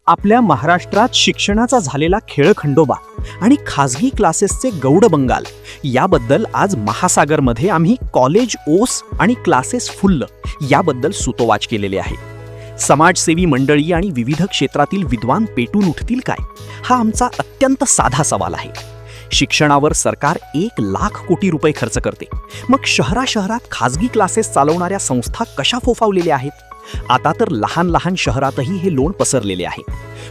आपल्या महाराष्ट्रात शिक्षणाचा झालेला खेळखंडोबा आणि खाजगी क्लासेसचे गौडबंगाल याबद्दल आज महासागरमध्ये आम्ही कॉलेज ओस आणि क्लासेस फुल्ल याबद्दल सुतोवाच केलेले आहे. समाजसेवी मंडळी आणि विविध क्षेत्रातील विद्वान पेटून उठतील काय, हा आमचा अत्यंत साधा सवाल आहे. शिक्षणावर सरकार 1,00,000 कोटी रुपये खर्च करते, मग शहरात खाजगी क्लासेस चालवणाऱ्या संस्था कशा फोफावलेल्या आहेत? आता तर लहान लहान शहरातही हे लोण पसरलेले आहे.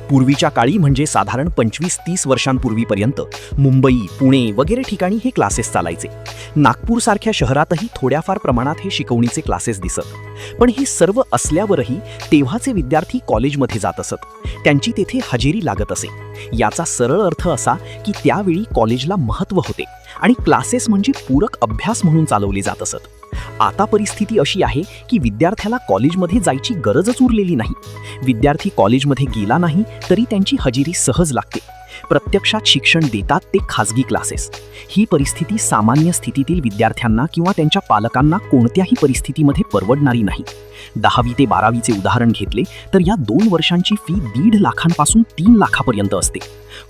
पूर्वीच्या काळी म्हणजे साधारण 25-30 वर्षांपूर्वीपर्यंत मुंबई, पुणे वगैरे ठिकाणी हे क्लासेस चालायचे. नागपूरसारख्या शहरातही थोड्याफार प्रमाणात हे शिकवणीचे क्लासेस दिसत. पण हे सर्व असल्यावरही तेव्हाचे विद्यार्थी कॉलेजमध्ये जात असत, त्यांची तेथे हजेरी लागत असे. याचा सरळ अर्थ असा की त्यावेळी कॉलेजला महत्त्व होते आणि क्लासेस म्हणजे पूरक अभ्यास म्हणून चालवले जात असत. आता परिस्थिती अशी आहे की विद्यार्थ्याला कॉलेजमध्ये जायची गरजच उरलेली नाही. विद्यार्थी कॉलेजमध्ये गेला नाही तरी त्यांची हजेरी सहज लागते. प्रत्यक्षात शिक्षण देतात ते खाजगी क्लासेस. ही परिस्थिती सामान्य स्थितीतील विद्यार्थ्यांना किंवा त्यांच्या पालकांना कोणत्याही परिस्थितीमध्ये परवडणारी नाही. 10वी ते 12वीचे उदाहरण घेतले तर या 2 वर्षांची फी 1.5 लाखांपासून 3 लाखापर्यंत असते.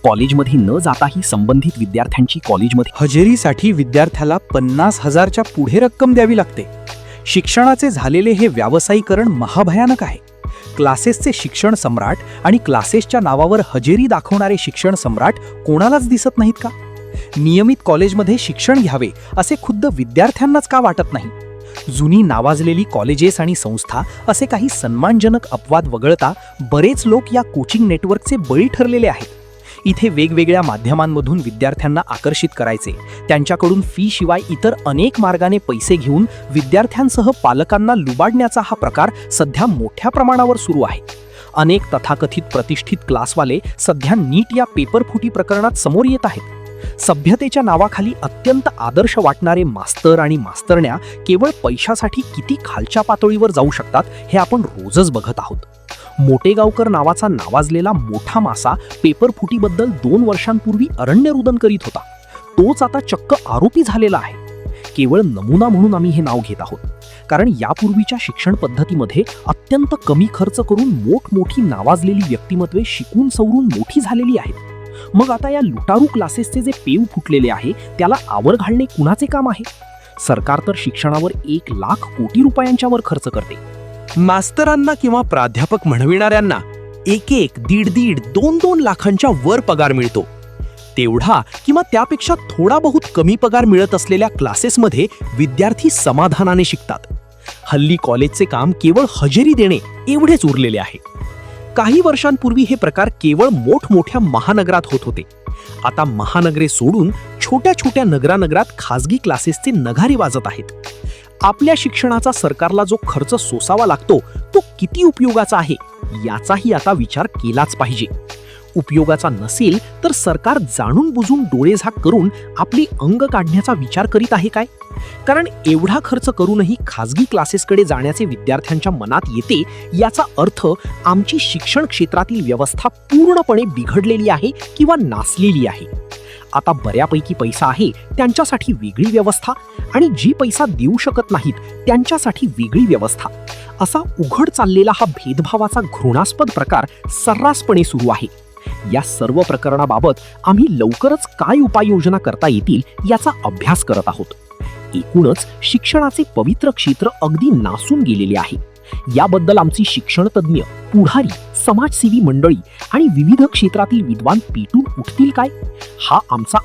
कॉलेजमध्ये न जाताही संबंधित विद्यार्थ्यांची कॉलेजमध्ये हजेरीसाठी विद्यार्थ्याला 50,000च्या पुढे रक्कम द्यावी लागते. शिक्षणाचे झालेले हे व्यावसायीकरण महाभयानक आहे. क्लासेसचे शिक्षण सम्राट आणि क्लासेसच्या नावावर हजेरी दाखवणारे शिक्षण सम्राट कोणालाच दिसत नाहीत का? नियमित कॉलेजमध्ये शिक्षण घ्यावे असे खुद्द विद्यार्थ्यांनाच का वाटत नाही? जुनी नावाजलेली कॉलेजेस आणि संस्था असे काही सन्मानजनक अपवाद वगळता बरेच लोक या कोचिंग नेटवर्कचे बळी ठरलेले आहेत. इथे वेगवेगळ्या माध्यमांमधून विद्यार्थ्यांना आकर्षित करायचे, त्यांच्याकडून फी शिवाय इतर अनेक मार्गाने पैसे घेऊन विद्यार्थ्यांसह पालकांना लुबाडण्याचा हा प्रकार सध्या मोठ्या प्रमाणावर सुरू आहे. अनेक तथाकथित प्रतिष्ठित क्लासवाले सध्या नीट या पेपरफुटी प्रकरणात समोर येत आहेत. सभ्यतेच्या नावाखाली अत्यंत आदर्श वाटणारे मास्तर आणि मास्तरण्या केवळ पैशासाठी किती खालच्या पातळीवर जाऊ शकतात हे आपण रोजच बघत आहोत. मोटेगावकर नावाचा नावाजलेला मोठा मासा पेपरफुटीबद्दल 2 वर्षांपूर्वी अरण्यरुदन करीत होता. तोच आता चक्क आरोपी झालेला आहे. केवळ नमुना म्हणून आम्ही हे नाव घेत आहोत, कारण यापूर्वीच्या शिक्षण पद्धतीमध्ये अत्यंत कमी खर्च करून मोठमोठी नावाजलेली व्यक्तिमत्वे शिकून सवरून मोठी झालेली आहेत. मग आता या लुटारू क्लासेसचे जे पेव फुटलेले आहे त्याला आवर घालणे कुणाचे काम आहे? सरकार तर शिक्षणावर 1,00,000 कोटी रुपयांच्या वर खर्च करते. मास्तरांना किंवा प्राध्यापक म्हणविणाऱ्यांना 1-1, 1.5-1.5, 2-2 लाखांच्या वर पगार मिळतो. तेवढा किंवा त्यापेक्षा थोडा बहुत कमी पगार मिळत असलेल्या क्लासेसमध्ये विद्यार्थी समाधानाने शिकतात. हल्ली कॉलेजचे काम केवळ हजेरी देणे एवढेच उरलेले आहे. काही वर्षांपूर्वी हे प्रकार केवळ मोठमोठ्या महानगरात होत होते. आता महानगरे सोडून छोट्या छोट्या नगरात खाजगी क्लासेसचे नगारे वाजत आहेत. आपल्या शिक्षणाचा सरकारला जो खर्च सोसावा लागतो तो किती उपयोगाचा आहे याचाही आता विचार केलाच पाहिजे. उपयोगाचा नसेल तर सरकार जाणून बुजून डोळेझाक करून आपली अंग काढण्याचा विचार करीत आहे काय? कारण एवढा खर्च करूनही खाजगी क्लासेसकडे जाण्याचे विद्यार्थ्यांच्या मनात येते याचा अर्थ आमची शिक्षण क्षेत्रातील व्यवस्था पूर्णपणे बिघडलेली आहे किंवा नासलेली आहे. आता बऱ्यापैकी पैसा आहे त्यांच्यासाठी वेगळी व्यवस्था आणि जी पैसा देऊ शकत नाहीत त्यांच्यासाठी वेगळी व्यवस्था, असा उघड चाललेला हा भेदभावाचा घृणास्पद प्रकार सर्रासपणे सुरू आहे. या सर्व प्रकरणाबाबत आम्ही लवकरच काय उपाययोजना करता येतील याचा अभ्यास करत आहोत. एकूणच शिक्षणाचे पवित्र क्षेत्र अगदी नासून गेलेले आहे. याबद्दल आमची शिक्षण तज्ज्ञ, पुढारी, समाजसेवी मंडळी आणि विविध क्षेत्रातील विद्वान पेटून उठतील काय, हा आमचा